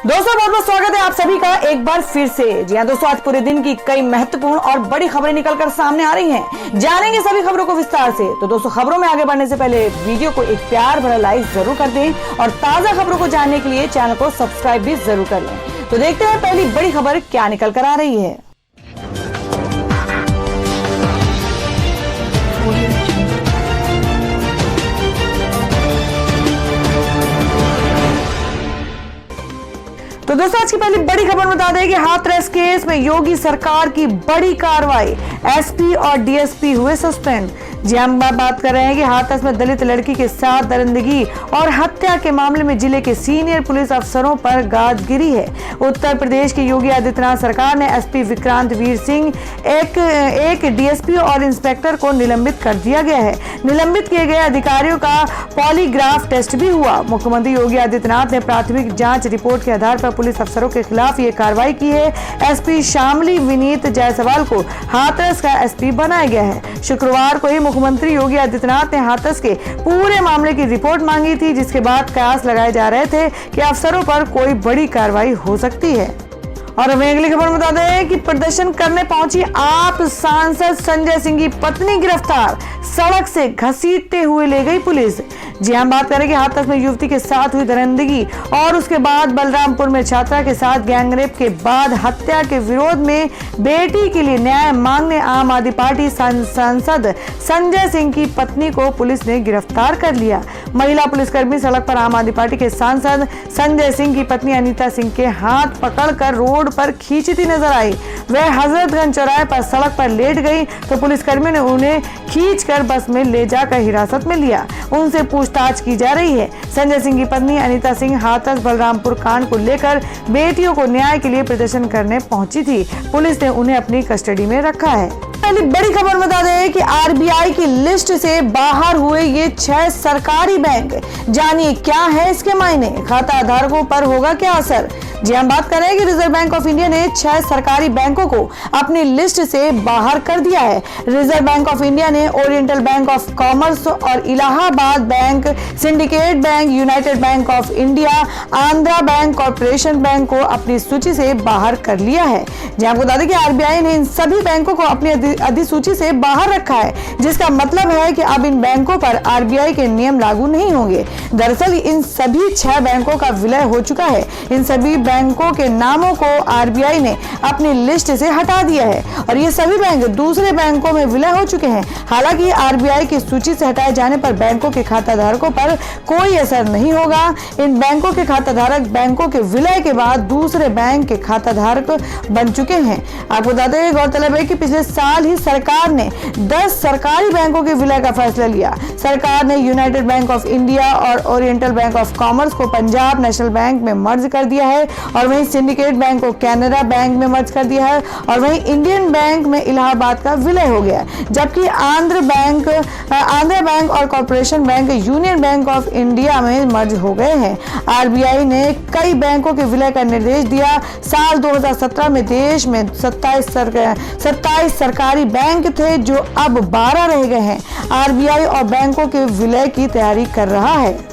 दोस्तों बहुत बहुत स्वागत है आप सभी का एक बार फिर से। जी हाँ दोस्तों, आज पूरे दिन की कई महत्वपूर्ण और बड़ी खबरें निकलकर सामने आ रही हैं। जानेंगे सभी खबरों को विस्तार से। तो दोस्तों, खबरों में आगे बढ़ने से पहले वीडियो को एक प्यार भरा लाइक जरूर कर दें और ताजा खबरों को जानने के लिए चैनल को सब्सक्राइब भी जरूर कर लें। तो देखते हैं पहली बड़ी खबर क्या निकल कर आ रही है। तो दोस्तों, आज की पहली बड़ी खबर बता दें कि हाथरस केस में योगी सरकार की बड़ी कार्रवाई, एसपी और डीएसपी हुए सस्पेंड। जी हम बात कर रहे हैं कि हाथरस में दलित लड़की के साथ दरिंदगी और हत्या के मामले में जिले के सीनियर पुलिस अफसरों पर गाज गिरी है। उत्तर प्रदेश की योगी आदित्यनाथ सरकार ने एसपी विक्रांत वीर सिंह, एक डीएसपी और इंस्पेक्टर को निलंबित कर दिया गया है। निलंबित किए गए अधिकारियों का पॉलीग्राफ टेस्ट भी हुआ। मुख्यमंत्री योगी आदित्यनाथ ने प्राथमिक जांच रिपोर्ट के आधार पर पुलिस अफसरों के खिलाफ ये कार्रवाई की है। एसपी शामली विनीत जायसवाल को हाथरस का एसपी बनाया गया है। शुक्रवार को ही मुख्यमंत्री योगी आदित्यनाथ ने हाथरस के पूरे मामले की रिपोर्ट मांगी थी, जिसके बाद कयास लगाए जा रहे थे कि अफसरों पर कोई बड़ी कार्रवाई हो सकती है। और अब अगली खबर बता दें कि प्रदर्शन करने पहुंची आप सांसद संजय सिंह की पत्नी गिरफ्तार, सड़क से घसीटते हुए ले गई पुलिस। जी हम बात करें कि हाथरस में युवती के साथ हुई दरिंदगी और उसके बाद बलरामपुर में छात्रा के साथ गैंगरेप के बाद हत्या के विरोध में बेटी के लिए न्याय मांगने आम आदमी पार्टी सांसद संजय सिंह की पत्नी को पुलिस ने गिरफ्तार कर लिया। महिला पुलिसकर्मी सड़क पर आम आदमी पार्टी के सांसद संजय सिंह की पत्नी अनीता सिंह के हाथ पकड़कर रोड पर खींचती नजर आई। वह हजरतगंज चौराहे पर सड़क पर लेट गई तो पुलिसकर्मियों ने उन्हें खींचकर बस में ले जाकर हिरासत में लिया। उनसे पूछताछ की जा रही है। संजय सिंह की पत्नी अनीता सिंह हाथरस बलरामपुर कांड को लेकर बेटियों को न्याय के लिए प्रदर्शन करने पहुंची थी। पुलिस ने उन्हें अपनी कस्टडी में रखा है। पहली बड़ी खबर बता दें कि आरबीआई की लिस्ट से बाहर हुए ये 6 सरकारी बैंक। जानिए क्या है इसके मायने, खाता धारकों पर होगा क्या असर। जी हम बात कर रहे हैं कि रिजर्व बैंक ऑफ इंडिया ने 6 सरकारी बैंकों को अपनी लिस्ट से बाहर कर दिया है। रिजर्व बैंक ऑफ इंडिया ने ओरिएंटल बैंक ऑफ कॉमर्स और Allahabad bank, syndicate bank, United bank of India, Andhra bank, corporation bank को अपनी सूची से बाहर कर लिया है। जी आपको बता दें कि आरबीआई ने इन सभी बैंकों को अपनी अधिसूची से बाहर रखा है, जिसका मतलब है कि अब इन बैंकों पर आरबीआई के नियम लागू नहीं होंगे। दरअसल इन सभी 6 बैंकों का विलय हो चुका है। इन सभी बैंकों के नामों को आरबीआई ने अपनी लिस्ट से हटा दिया है और ये सभी बैंक दूसरे बैंकों में विलय हो चुके हैं। हालांकि आरबीआई की सूची से हटाए जाने पर बैंकों के खाता धारकों पर कोई असर नहीं होगा। इन बैंकों के खाता धारक बैंकों के विलय के बाद दूसरे बैंक के खाता धारक बन चुके हैं। आपको बताते हैं, गौरतलब है कि पिछले साल ही सरकार ने 10 सरकारी बैंकों के विलय का फैसला लिया। सरकार ने यूनाइटेड बैंक ऑफ इंडिया और ओरिएंटल बैंक ऑफ कॉमर्स को पंजाब नेशनल बैंक में मर्ज कर दिया है और वहीं सिंडिकेट बैंक को कैनरा बैंक में मर्ज कर दिया है और वहीं इंडियन बैंक में इलाहाबाद का विलय हो गया, जबकि आंध्र बैंक और corporation bank union bank of India में मर्ज हो गए हैं। आरबीआई ने कई बैंकों के विलय का निर्देश दिया। साल 2017 में देश में 27 सरकारी बैंक थे, जो अब 12 रह गए हैं। आरबीआई और बैंकों के विलय की तैयारी कर रहा है।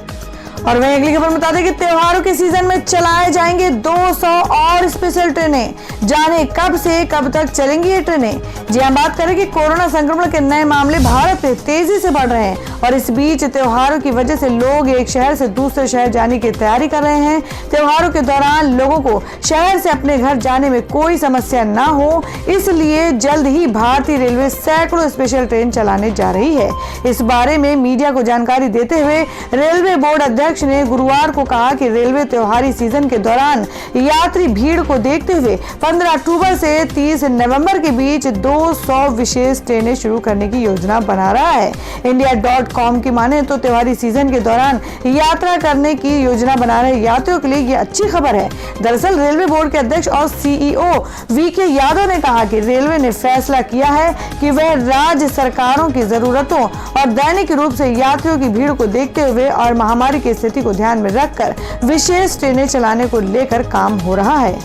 और वहीं अगली खबर बता दें कि त्योहारों के सीजन में चलाए जाएंगे 200 और स्पेशल ट्रेनें। जाने कब से कब तक चलेंगी ये ट्रेनें। जी हम बात करें कि कोरोना संक्रमण के नए मामले भारत में तेजी से बढ़ रहे हैं और इस बीच त्योहारों की वजह से लोग एक शहर से दूसरे शहर जाने की तैयारी कर रहे हैं। त्योहारों के दौरान लोगों को शहर से अपने घर जाने में कोई समस्या ना हो, इसलिए जल्द ही भारतीय रेलवे सैकड़ों स्पेशल ट्रेन चलाने जा रही है। इस बारे में मीडिया को जानकारी देते हुए रेलवे बोर्ड अध्यक्ष ने गुरुवार को कहा कि रेलवे त्योहारी सीजन के दौरान यात्री भीड़ को देखते हुए 15 अक्टूबर से 30 नवंबर के बीच 200 विशेष ट्रेनें शुरू करने की योजना बना रहा है। India.com की माने तो त्योहारी सीजन के दौरान यात्रा करने की योजना बना रहे यात्रियों के लिए ये अच्छी खबर है। दरअसल रेलवे बोर्ड के अध्यक्ष और सीईओ वीके यादव ने कहा कि रेलवे ने फैसला किया है कि वह राज्य सरकारों की जरूरतों और दैनिक रूप से यात्रियों की भीड़ को देखते हुए और महामारी की स्थिति को ध्यान में रखकर विशेष ट्रेनें चलाने को लेकर काम हो रहा है।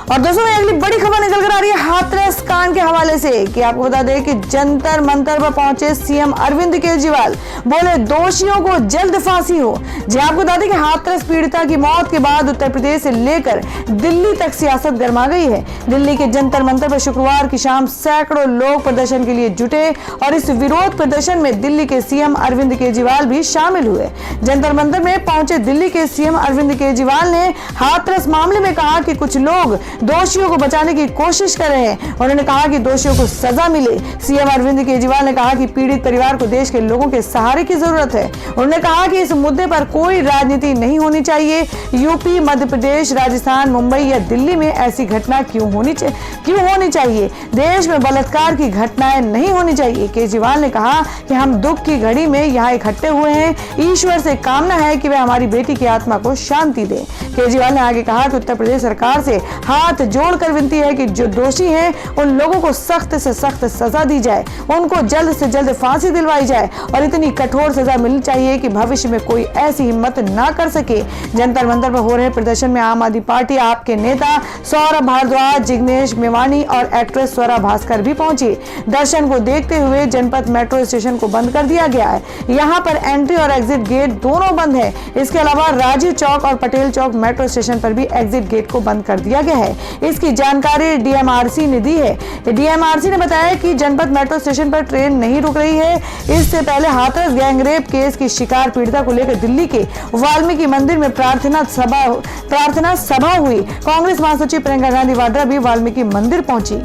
और दोस्तों अगली बड़ी खबर निकल कर आ रही है हाथरस कांड के हवाले से कि आपको बता दें कि जंतर मंतर पर पहुंचे सीएम अरविंद केजरीवाल, बोले दोषियों को जल्द फांसी हो। जी आपको बता दें कि हाथरस पीड़िता की मौत के बाद उत्तर प्रदेश से लेकर दिल्ली तक सियासत गर्मा गई है। दिल्ली के जंतर मंतर पर शुक्रवार की शाम सैकड़ों लोग प्रदर्शन के लिए जुटे और इस विरोध प्रदर्शन में दिल्ली के सीएम अरविंद केजरीवाल भी शामिल हुए। जंतर मंतर में पहुंचे दिल्ली के सीएम अरविंद केजरीवाल ने हाथरस मामले में कहा कि कुछ लोग दोषियों को बचाने की कोशिश कर रहे हैं। उन्होंने कहा कि दोषियों को सजा मिले। सीएम अरविंद केजरीवाल ने कहा कि पीड़ित परिवार को देश के लोगों के सहारे की जरूरत है। उन्होंने कहा कि इस मुद्दे पर कोई राजनीति नहीं होनी चाहिए। यूपी, मध्य प्रदेश, राजस्थान, मुंबई या दिल्ली में ऐसी घटना क्यों होनी चाहिए? देश में बलात्कार की घटनाएं नहीं होनी चाहिए। केजरीवाल ने कहा कि हम दुख की घड़ी में यहाँ इकट्ठे हुए हैं। ईश्वर से कामना है कि वह हमारी बेटी की आत्मा को शांति दे। केजरीवाल ने आगे कहा कि उत्तर प्रदेश सरकार से हाथ जोड़कर विनती है कि जो दोषी हैं उन लोगों को सख्त से सख्त सजा दी जाए, उनको जल्द से जल्द फांसी दिलवाई जाए और इतनी कठोर सजा मिलनी चाहिए कि भविष्य में कोई ऐसी हिम्मत ना कर सके। जंतर मंतर पर हो रहे प्रदर्शन में आम आदमी पार्टी, आप के नेता सौरभ भारद्वाज, जिग्नेश मेवानी और एक्ट्रेस स्वरा भास्कर भी पहुंची। दर्शन को देखते हुए जनपद मेट्रो स्टेशन को बंद कर दिया गया है। यहाँ पर एंट्री और एग्जिट गेट दोनों बंद है। इसके अलावा राजीव चौक और पटेल चौक मेट्रो स्टेशन पर भी एग्जिट गेट को बंद कर दिया गया है। इसकी जानकारी डीएमआरसी ने दी है। डीएमआरसी ने बताया कि जनपद मेट्रो स्टेशन पर ट्रेन नहीं रुक रही है। इससे पहले हाथरस गैंगरेप केस की शिकार पीड़िता को लेकर दिल्ली के वाल्मीकि मंदिर में प्रार्थना सभा हुई। कांग्रेस महासचिव प्रियंका गांधी वाड्रा भी वाल्मीकि मंदिर पहुंची।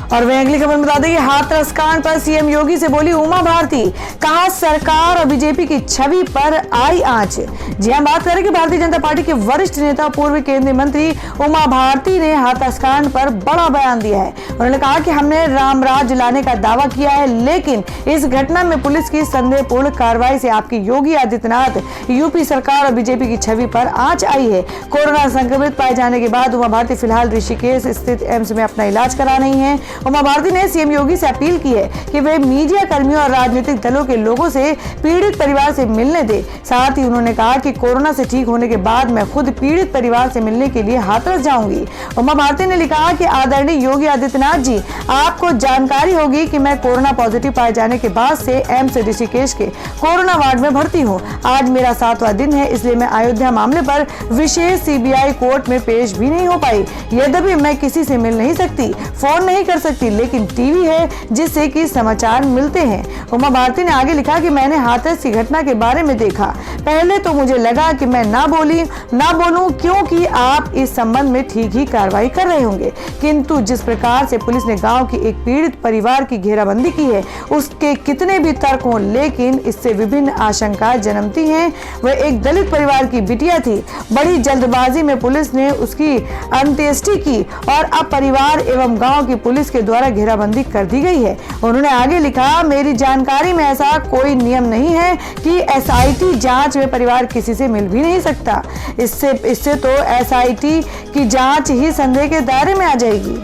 और वह अगली खबर बता दें कि हाथरस कांड पर सीएम योगी से बोली उमा भारती, कहा सरकार और बीजेपी की छवि पर आई आंच। जी हम बात करें कि भारतीय जनता पार्टी के वरिष्ठ नेता पूर्व केंद्रीय मंत्री उमा भारती ने हाथरस कांड पर बड़ा बयान दिया है। उन्होंने कहा कि हमने रामराज लाने का दावा किया है, लेकिन इस घटना में पुलिस की संदेहपूर्ण कार्रवाई से आपकी योगी आदित्यनाथ, यूपी सरकार और बीजेपी की छवि पर आंच आई है। कोरोना संक्रमित पाए जाने के बाद उमा भारती फिलहाल ऋषिकेश स्थित एम्स में अपना इलाज करा रही हैं। उमा भारती ने सीएम योगी से अपील की है कि वे मीडिया कर्मियों और राजनीतिक दलों के लोगों से पीड़ित परिवार से मिलने दे। साथ ही उन्होंने कहा कि कोरोना से ठीक होने के बाद मैं खुद पीड़ित परिवार से मिलने के लिए हाथरस जाऊंगी। उमा भारती ने लिखा कि आदरणीय योगी आदित्यनाथ जी, आपको जानकारी होगी कि मैं कोरोना पॉजिटिव पाए जाने के बाद से एम्स ऋषिकेश के कोरोना वार्ड में भर्ती हूँ। आज मेरा 7वां दिन है, इसलिए मैं अयोध्या मामले पर विशेष सीबीआई कोर्ट में पेश भी नहीं हो पाई। यद्यपि मैं किसी से मिल नहीं सकती, फोन नहीं कर सकती, लेकिन टीवी है जिससे कि समाचार मिलते हैं। उमा भारती ने आगे लिखा कि मैंने हाथरस की घटना के बारे में देखा। पहले तो मुझे लगा कि मैं ना बोलूं क्योंकि आप इस संबंध में ठीक ही कार्रवाई कर रहे होंगे, किंतु जिस प्रकार से पुलिस ने गांव की एक पीड़ित परिवार की घेराबंदी की है, उसके कितने भी तर्क हों, लेकिन इससे विभिन्न आशंकाएं जन्मती हैं। वह एक दलित परिवार की बिटिया थी। बड़ी जल्दबाजी में पुलिस ने उसकी अंत्येष्टि की और अब परिवार एवं गांव की पुलिस के द्वारा घेराबंदी कर दी गई है। उन्होंने आगे लिखा, मेरी जानकारी में ऐसा कोई नियम नहीं है कि एसआईटी जांच में परिवार किसी से मिल भी नहीं सकता। इससे तो एसआईटी की जांच ही संदेह के दायरे में आ जाएगी।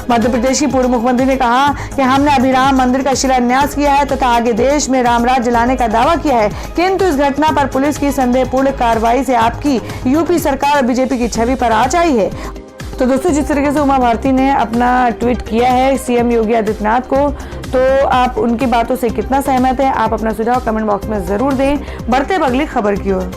मध्य प्रदेश की पूर्व मुख्यमंत्री ने कहा कि हमने अभी राम मंदिर का शिलान्यास किया है तथा आगे देश में रामराज लाने का दावा किया है, किंतु इस घटना पर पुलिस की संदेहपूर्ण कार्रवाई से आपकी यूपी सरकार और बीजेपी की छवि पर आंच आई है। तो दोस्तों, जिस तरीके से उमा भारती ने अपना ट्वीट किया है सीएम योगी आदित्यनाथ को, तो आप उनकी बातों से कितना सहमत हैं? आप अपना सुझाव कमेंट बॉक्स में जरूर दें। बढ़ते हैं अगली खबर की ओर।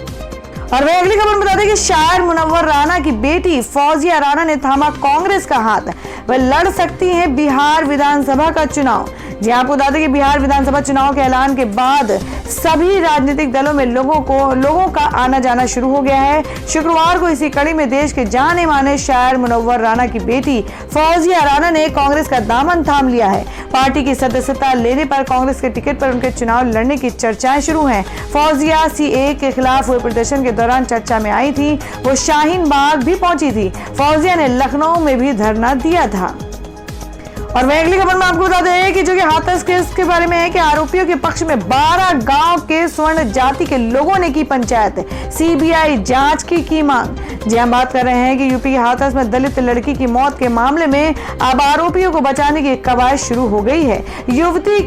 और वह अगली खबर बता दें कि शायर मुनव्वर राणा की बेटी फौजिया राणा ने थामा कांग्रेस का हाथ। वह लड़ सकती हैं बिहार विधानसभा का चुनाव। जी आपको बता दें कि बिहार विधानसभा चुनाव के ऐलान के बाद सभी राजनीतिक दलों में लोगों का आना जाना शुरू हो गया है। शुक्रवार को इसी कड़ी में देश के जाने माने शायर मुनव्वर राणा की बेटी फौजिया राणा ने कांग्रेस का दामन थाम लिया है। पार्टी की सदस्यता लेने पर कांग्रेस के टिकट पर उनके चुनाव लड़ने की चर्चाएं शुरू हैं। फौजिया सीए के खिलाफ हुए प्रदर्शन के दौरान चर्चा में आई थी। वो शाहीन बाग भी पहुंची थी। फौजिया ने लखनऊ में भी धरना दिया था। और वहीं अगली खबर में आपको बता दें कि जो कि हाथरस केस के बारे में है कि आरोपियों के पक्ष में 12 गांव के स्वर्ण जाति के लोगों ने की पंचायत, सीबीआई जांच की मांग। जी हम बात कर रहे हैं कि यूपी के हाथरस में दलित लड़की की मौत के मामले में अब आरोपियों को बचाने की कवायद शुरू हो गई है। युवती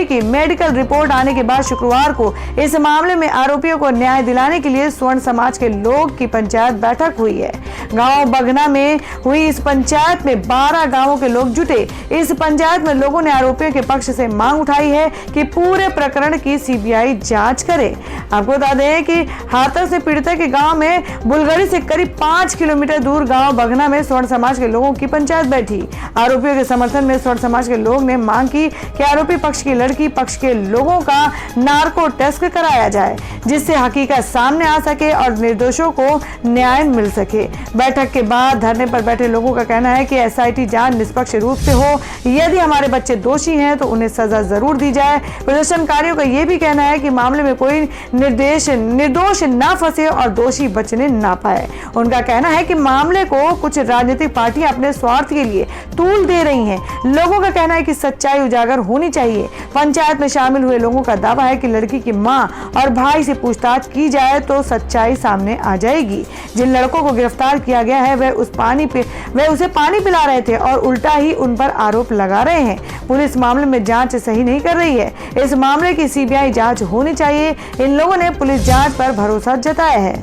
की मेडिकल रिपोर्ट आने के बाद शुक्रवार को इस मामले में आरोपियों को न्याय दिलाने के लिए स्वर्ण समाज के लोग की पंचायत बैठक हुई है। गांव बगना में हुई इस पंचायत में 12 गांवों के लोग जुटे। इस पंचायत में लोगों ने आरोपियों के पक्ष से मांग उठाई है कि पूरे प्रकरण की सीबीआई जांच करे। आपको बता दें कि हाथरस से पीड़िता के गांव में बुलगड़ी से करीब 5 किलोमीटर दूर गांव बगना में स्वर्ण समाज के लोगों की पंचायत बैठी। आरोपियों के समर्थन में स्वर्ण समाज के लोग ने मांग की कि आरोपी पक्ष की लड़की पक्ष के लोगों का नार्को टेस्ट कराया जाए, जिससे हकीकत सामने आ सके और निर्दोषों को न्याय मिल सके। बैठक के बाद धरने पर बैठे लोगों का कहना है कि एसआईटी जांच निष्पक्ष रूप से हो। यदि हमारे बच्चे दोषी हैं तो उन्हें सजा जरूर दी जाए। प्रदर्शनकारियों का यह भी कहना है कि मामले में कोई निर्दोष ना फंसे और दोषी बचने ना पाए। उनका कहना है कि मामले को कुछ राजनीतिक पार्टियां अपने स्वार्थ के लिए तूल दे रही हैं। लोगों का कहना है कि सच्चाई उजागर होनी चाहिए। पंचायत में शामिल हुए लोगों का दावा है कि लड़की की मां और भाई से पूछताछ की जाए तो सच्चाई सामने आ जाएगी। जिन लड़कों को गिरफ्तार किया गया है वह उसे पानी पिला रहे थे और उल्टा ही उन पर आरोप लगा रहे हैं। पुलिस मामले में जांच सही नहीं कर रही है। इस मामले की सीबीआई जांच होनी चाहिए। इन लोगों ने पुलिस जांच पर भरोसा जताया है।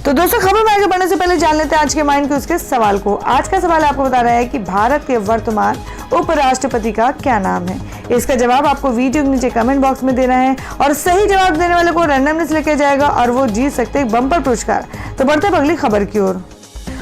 तो दोस्तों, खबर में आगे बढ़ने से पहले जान लेते हैं आज के माइंड के उसके सवाल को। आज का सवाल आपको बता रहा है कि भारत के वर्तमान उपराष्ट्रपति का क्या नाम है। इसका जवाब आपको वीडियो के नीचे कमेंट बॉक्स में देना है और सही जवाब देने वाले को रैंडमनेस लेके जाएगा और वो जीत सकते हैं बम्पर पुरस्कार। तो बढ़ते हैं अगली खबर की ओर।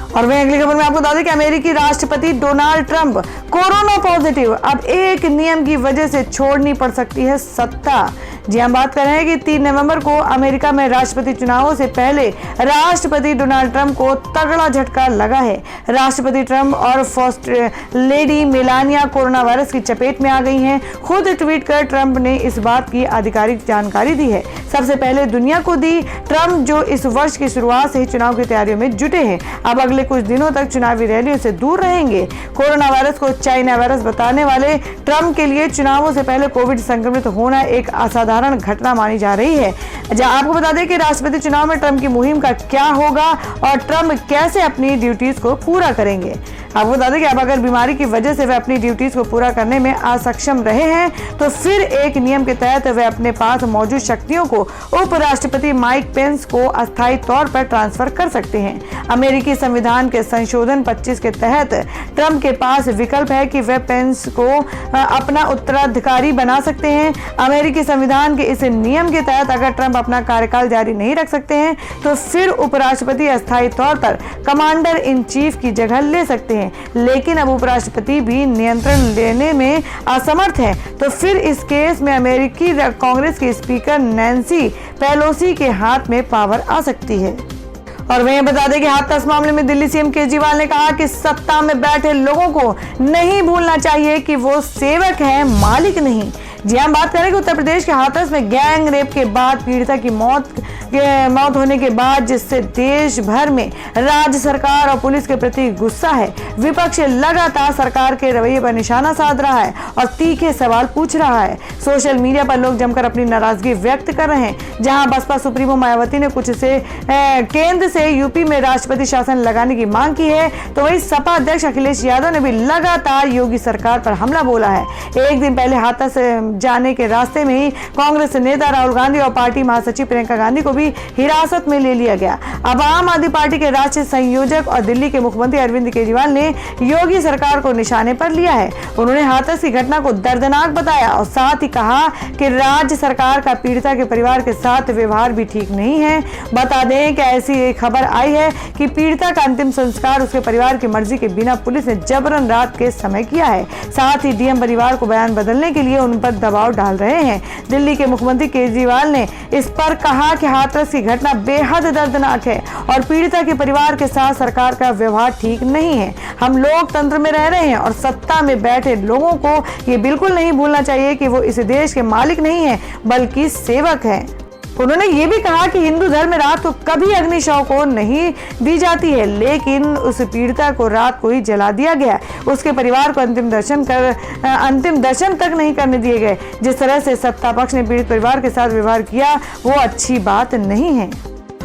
और वहीं अगली खबर में आपको बता दें कि अमेरिकी राष्ट्रपति डोनाल्ड ट्रंप कोरोना पॉजिटिव, अब एक नियम की वजह से छोड़नी पड़ सकती है सत्ता। जी हम बात कर रहे हैं कि 3 नवंबर को अमेरिका में राष्ट्रपति चुनावों से पहले राष्ट्रपति डोनाल्ड ट्रंप को तगड़ा झटका लगा है। राष्ट्रपति ट्रंप और first lady Melania corona virus की चपेट में आ गई हैं। खुद ट्वीट कर ट्रंप ने इस बात की आधिकारिक जानकारी दी है। सबसे पहले दुनिया को दी। ट्रंप जो इस वर्ष की शुरुआत से ही चुनाव की तैयारियों में जुटे हैं, अब अगले कुछ दिनों तक चुनावी रैलियों से दूर रहेंगे। कोरोना वायरस को चाइना वायरस बताने वाले ट्रंप के लिए चुनावों से पहले कोविड संक्रमित होना एक असाधारण घटना मानी जा रही है। आपको बता दें कि राष्ट्रपति चुनाव में ट्रंप की मुहिम का क्या होगा और ट्रंप कैसे अपनी ड्यूटीज को पूरा करेंगे। आपको बता दें कि अब अगर बीमारी की वजह से वे अपनी ड्यूटीज को पूरा करने में असक्षम रहे हैं तो फिर एक नियम के तहत वे अपने पास मौजूद शक्तियों को उपराष्ट्रपति माइक पेंस को अस्थायी तौर पर ट्रांसफर कर सकते हैं। अमेरिकी संविधान के संशोधन 25 के तहत ट्रंप के पास विकल्प है कि वे पेंस को अपना उत्तराधिकारी बना सकते हैं। अमेरिकी संविधान के इस नियम के तहत अगर ट्रंप अपना कार्यकाल जारी नहीं रख सकते हैं तो फिर उपराष्ट्रपति अस्थायी तौर पर कमांडर इन चीफ की जगह ले सकते हैं। लेकिन अब उपराष्ट्रपति भी नियंत्रण लेने में असमर्थ है तो फिर इस केस में अमेरिकी कांग्रेस के स्पीकर नैन्सी पेलोसी के हाथ में पावर आ सकती है। और वहीं बता दें कि हाथरस मामले में दिल्ली सीएम केजरीवाल ने कहा कि सत्ता में बैठे लोगों को नहीं भूलना चाहिए कि वो सेवक हैं, मालिक नहीं। जी हम बात करें कि उत्तर प्रदेश के हाथरस में गैंग रेप के बाद पीड़िता की मौत होने के बाद जिससे देश भर में राज्य सरकार और पुलिस के प्रति गुस्सा है, विपक्ष लगातार सरकार के रवैये पर निशाना साध रहा है और तीखे सवाल पूछ रहा है। सोशल मीडिया पर लोग जमकर अपनी नाराजगी व्यक्त कर रहे हैं। जहां बसपा सुप्रीमो मायावती ने कुछ से केंद्र से यूपी में राष्ट्रपति शासन लगाने की मांग की है, तो वहीं सपा अध्यक्ष अखिलेश यादव ने भी लगातार योगी सरकार पर हमला बोला है। एक दिन पहले हाथरस जाने के रास्ते में ही कांग्रेस नेता राहुल गांधी और पार्टी महासचिव प्रियंका गांधी को भी हिरासत में ले लिया गया। अब आम आदमी पार्टी के राष्ट्रीय संयोजक और दिल्ली के मुख्यमंत्री अरविंद केजरीवाल ने योगी सरकार को निशाने पर लिया है। उन्होंने हाथरस की घटना को दर्दनाक बताया और साथ ही कहा कि राज्य सरकार का पीड़िता के परिवार के साथ व्यवहार भी ठीक नहीं है। बता दें कि ऐसी एक खबर आई है कि पीड़िता का अंतिम संस्कार उसके परिवार की मर्जी के बिना पुलिस ने जबरन रात के समय किया है। साथ ही डीएम परिवार को बयान बदलने के लिए उन पर दबाव डाल रहे हैं। दिल्ली के मुख्यमंत्री केजरीवाल ने इस पर कहा कि हाथरस की घटना बेहद दर्दनाक है और पीड़िता के परिवार के साथ सरकार का व्यवहार ठीक नहीं है। हम लोकतंत्र में रह रहे हैं और सत्ता में बैठे लोगों को ये बिल्कुल नहीं भूलना चाहिए कि वो इस देश के मालिक नहीं है बल्कि सेवक है। उन्होंने ये भी कहा कि हिंदू धर्म में रात को कभी अग्नि शव को नहीं दी जाती है, लेकिन उस पीड़िता को रात को ही जला दिया गया। उसके परिवार को अंतिम दर्शन तक नहीं करने दिए गए। जिस तरह से सत्ता पक्ष ने पीड़ित परिवार के साथ व्यवहार किया वो अच्छी बात नहीं है।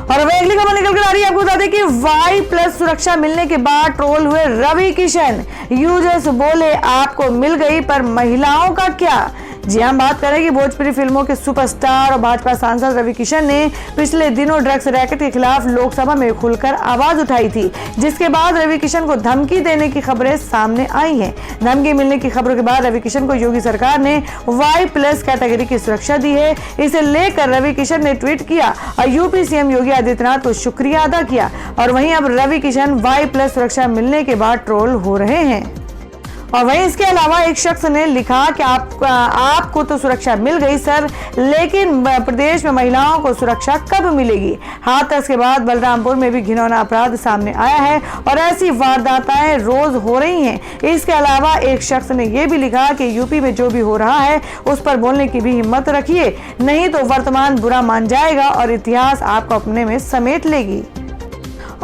और अब अगली खबर निकल कर आ रही है। आपको बता दें कि Y+ सुरक्षा मिलने के बाद ट्रोल हुए रवि किशन। यूजर्स बोले आपको मिल गई पर महिलाओं का क्या। जी हम बात करें कि भोजपुरी फिल्मों के सुपरस्टार और भाजपा सांसद रवि किशन ने पिछले दिनों ड्रग्स रैकेट के खिलाफ लोकसभा में खुलकर आवाज उठाई थी, जिसके बाद रवि किशन को धमकी देने की खबरें सामने आई हैं। धमकी मिलने की खबरों के बाद रवि किशन को योगी सरकार ने Y+ कैटेगरी की सुरक्षा दी है। इसे लेकर रवि किशन ने ट्वीट किया और यूपी सीएम योगी आदित्यनाथ को शुक्रिया अदा किया। और वहीं अब रवि किशन Y+ सुरक्षा मिलने के बाद ट्रोल हो रहे हैं। और वहीं इसके अलावा एक शख्स ने लिखा कि आपको तो सुरक्षा मिल गई सर, लेकिन प्रदेश में महिलाओं को सुरक्षा कब मिलेगी। हाथरस के बाद बलरामपुर में भी घिनौना अपराध सामने आया है और ऐसी वारदातें रोज हो रही हैं। इसके अलावा एक शख्स ने यह भी लिखा कि यूपी में जो भी हो रहा है उस पर बोलने की भी हिम्मत रखिए, नहीं तो वर्तमान बुरा मान जाएगा और इतिहास आपको अपने में समेट लेगी।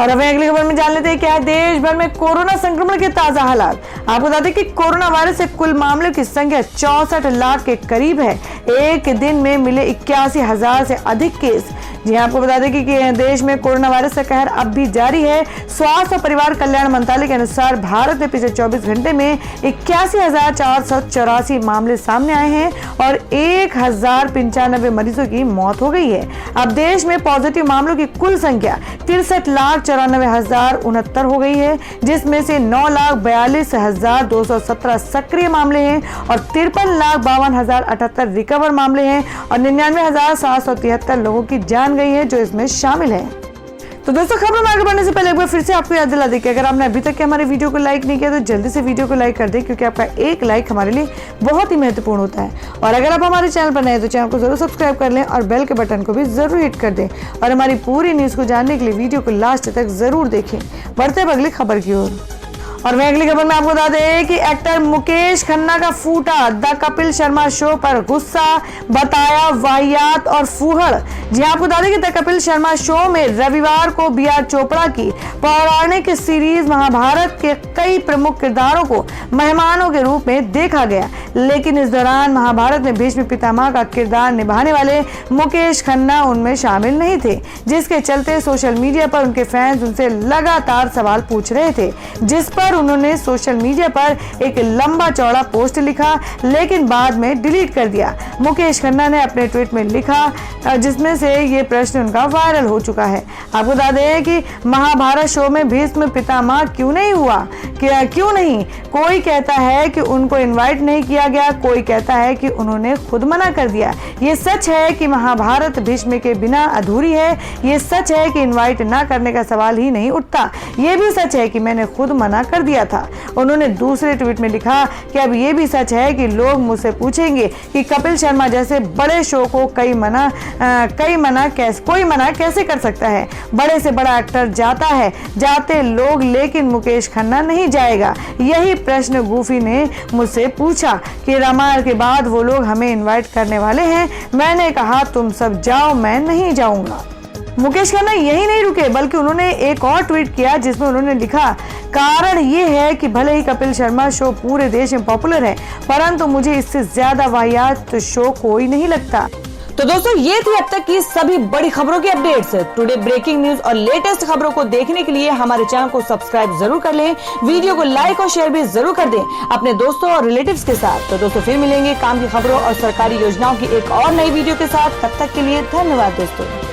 और अब अगली खबर में जान लेते हैं क्या है देश भर में कोरोना संक्रमण के ताजा हालात। आपको बता दें कि कोरोना वायरस से कुल मामलों की संख्या 64 लाख के करीब है। एक दिन में मिले 81,000 से अधिक केस। जी आपको बता दें कि देश में कोरोना वायरस का कहर अब भी जारी है। स्वास्थ्य और परिवार कल्याण मंत्रालय के अनुसार भारत में पिछले 24 घंटे में 81,484 मामले सामने आए हैं और 1,095 मरीजों की मौत हो गई है। अब देश में पॉजिटिव मामलों की कुल संख्या 63,94,069 हो गई है, जिसमें से 9,42,217 सक्रिय मामले हैं और 53,52,078 रिकवर मामले हैं और 99,773 लोगों की जान गई है जो इसमें शामिल है। तो दोस्तों खबर में आगे बढ़ने से पहले एक बार फिर से आपको याद दिला दें कि अगर आपने अभी तक हमारे वीडियो को लाइक नहीं किया तो जल्दी से वीडियो को लाइक कर दें, क्योंकि आपका एक लाइक हमारे लिए बहुत ही महत्वपूर्ण होता है। और अगर आप हमारे चैनल पर नए हैं तो चैनल को जरूर सब्सक्राइब कर लें और बेल के बटन को भी जरूर हिट कर दें। और हमारी पूरी न्यूज को जानने के लिए वीडियो को लास्ट तक जरूर देखें। बढ़ते हैं अगली खबर की ओर। और मैं अगली खबर में आपको बता दें कि एक्टर मुकेश खन्ना का फूटा द कपिल शर्मा शो पर गुस्सा, बताया वाहियात और फूहड़। जी आपको बता दें कि द कपिल शर्मा शो में रविवार को B.R. चोपड़ा की पौराणिक सीरीज महाभारत के कई प्रमुख किरदारों को मेहमानों के रूप में देखा गया, लेकिन इस दौरान महाभारत में भीष्म पितामह का किरदार निभाने वाले मुकेश खन्ना उनमें शामिल नहीं थे, जिसके चलते सोशल मीडिया पर उनके फैंस उनसे लगातार सवाल पूछ रहे थे, जिस पर उन्होंने सोशल मीडिया पर एक लंबा चौड़ा पोस्ट लिखा, लेकिन बाद में डिलीट कर दिया। मुकेश खन्ना ने अपने ट्वीट में लिखा, जिसमें से ये प्रश्न उनका वायरल हो चुका है। आपको बता दें कि महाभारत शो में भीष्म पितामह क्यों नहीं हुआ, क्यों नहीं? कोई कहता है कि उनको इनवाइट नहीं किया गया, कोई कहता है कि उन्होंने खुद मना कर दिया। ये सच है कि महाभारत भीष्म के बिना अधूरी है। ये सच है कि इनवाइट ना करने का सवाल ही नहीं उठता। ये भी सच है कि मैंने खुद मना कर दिया था। उन्होंने दूसरे ट्वीट में लिखा कि अब ये भी सच है कि लोग मुझसे पूछेंगे कि कपिल शर्मा जैसे बड़े शो को कोई मना कैसे कर सकता है। बड़े से बड़ा एक्टर जाते लोग, लेकिन मुकेश खन्ना नहीं जाएगा। यही प्रश्न गूफी ने मुझसे पूछा कि रामायण के बाद वो लोग हमें इनवाइट करने वाले हैं। मैंने कहा तुम सब जाओ, मैं नहीं जाऊंगा। मुकेश खन्ना यही नहीं रुके, बल्कि उन्होंने एक और ट्वीट किया जिसमें उन्होंने लिखा, कारण ये है कि भले ही कपिल शर्मा शो पूरे देश में पॉपुलर है, परंतु मुझे इससे ज्यादा वाहियात शो कोई नहीं लगता। तो दोस्तों ये थी अब तक की सभी बड़ी खबरों की अपडेट्स। टुडे ब्रेकिंग न्यूज और लेटेस्ट खबरों को देखने के लिए हमारे चैनल को सब्सक्राइब जरूर कर लें, वीडियो को लाइक और शेयर भी जरूर कर दें अपने दोस्तों और रिलेटिव्स के साथ। तो दोस्तों फिर मिलेंगे काम की खबरों और सरकारी योजनाओं की एक और नई वीडियो के साथ। तब तक के लिए धन्यवाद दोस्तों।